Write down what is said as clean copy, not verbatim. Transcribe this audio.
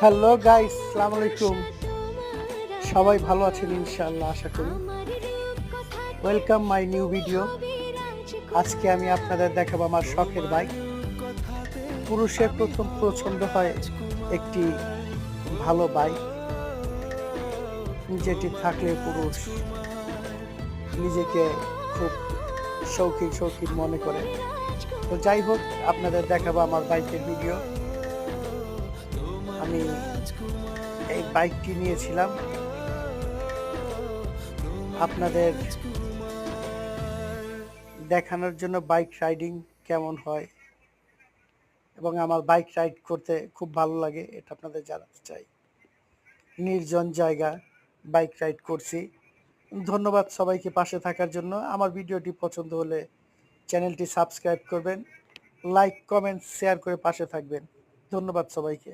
Hello guys, আসসালামু আলাইকুম। সবাই ভালো আছেন ইনশাআল্লাহ, আশা করি। Welcome my new video. আজকে আমি আপনাদের দেখাবো আমার শখের বাইক। পুরুষের প্রথম পছন্দ হয় একটি ভালো বাইক, যেটি থাকলে পুরুষ নিজেকে খুব শৌখিন শৌখিন মনে করে। তো যাই হোক, আপনাদের দেখাবো আমার বাইকের ভিডিও। আমি এই বাইকটি নিয়েছিলাম আপনাদের দেখানোর জন্য, বাইক রাইডিং কেমন হয় এবং আমার বাইক রাইড করতে খুব ভালো লাগে, এটা আপনাদের জানাতে চাই। নির্জন জায়গা বাইক রাইড করছি। ধন্যবাদ সবাইকে পাশে থাকার জন্য। আমার ভিডিওটি পছন্দ হলে চ্যানেলটি সাবস্ক্রাইব করবেন, লাইক কমেন্ট শেয়ার করে পাশে থাকবেন। ধন্যবাদ সবাইকে।